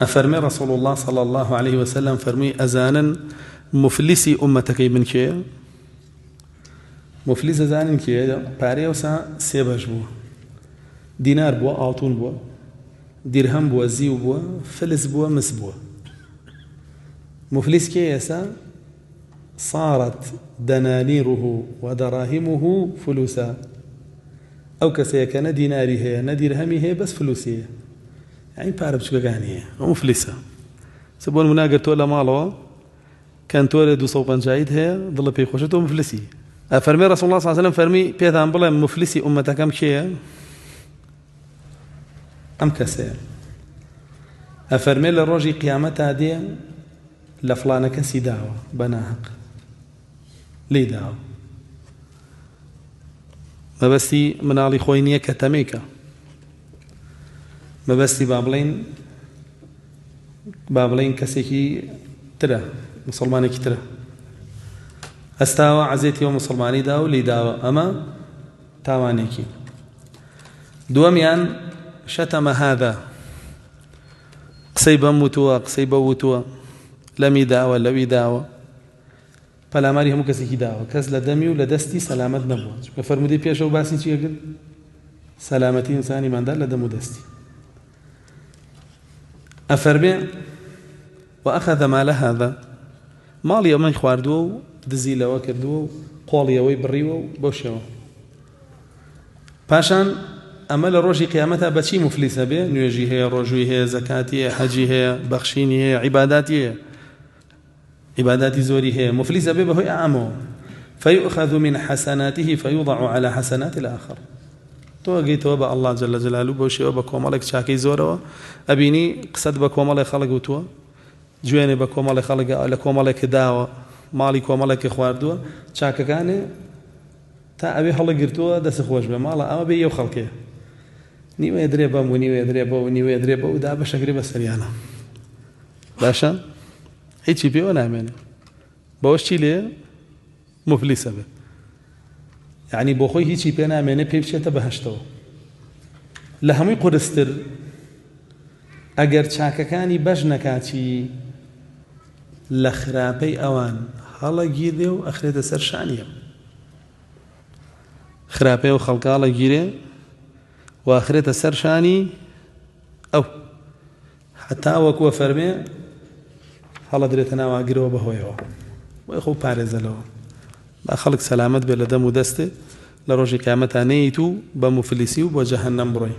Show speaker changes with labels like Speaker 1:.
Speaker 1: أفرمي رسول الله صلى الله عليه وسلم فرمي أزانا مفلسي أمتك من كي مفلس أزانا كي باري وسا سيباش بو دينار بو أعطون بو درهم بو زيو بو فلس بو مس بو مفلس كي يسا صارت دنانيره ودراهمه فلوسا أو كسي كان ديناري هي ندرهمي هي بس فلوسية يعني بارب شو كانيه مفلسة سبون مناقر تولا مالو كان تولد وصوبا جايد هي ضل بيخوشته مفلسي فرمي رسول الله صلى الله عليه وسلم فرمي بيثان بلا مفلسي أمتك كم شيء أم كسي أفرمي للرجي قيامتها دي لفلانة كسي دعوة بناهق لي دعوة ما بستي منالي خوينية كتميكا ما بستي بابلين كسيكي ترى مسلماني ترى استاوى عزيتي ومسلماني داو لي داو أما تاوانيكي دواميان شتم هذا قصيبا متوا قصيبا وتوا لمي داوى لوي داوى فلا ماري هم كسيكي داوى كز لدمي ولدستي سلامت نبوة فرمودي بيشو باسي چي اقل سلامتي إنساني من دار لدمو دستي أفرمي وأخذ مال هذا مال يومي خواردو دزي لوا كردو قولي وي بريو بوشيو باشان أمل روجي قيامتها بشي مفلسة به نيجي هي روجي هي زكاتي هي حجي هي بخشيني هي عباداتي هي عباداتي زوري هي مفلسة به بهو أعمو فيؤخذ من حسناته فيوضع على حسنات الآخر تو قيت وبا الله جل جلاله بوشي وبا كومالك شاكي زوروا أبيني قصد بكومالك خلق وتوا جويني بكومالك خلق لكومالك داوة مالي كومالك خواردوا شاكا كان تا أبي حلق قرتوا دس خوش بمالا أما بيو خلقه نيو يدريبا ونيو يدريبا ونيو يدريبا ودا بشكري بسريانا باشا هيك بيو نامين بوشي ليه مفلسة به يعني بوخوي هيچی پێ نامێنێ پێ بچێتە بەهەشتەوە لە هەمووی قورستر ئەگەر چاکەکانی بەش نەکاتی لە خراپەی ئەوان هەڵەگیرێ و ئەخرێتە سەر شانیە خراپەی و خەڵکە هەڵەگیرێ و ئەخرێتە سەر شانی ئەو حتا وەکووە فەرمێ هەڵەدرێتە ناو ئاگرەوە بەهۆیەوە وەی خۆ پارێزەلەوە با خلق سلامت بلا دم ودسته لروج قیامت نيتو بمفلسي وبجهنم بروي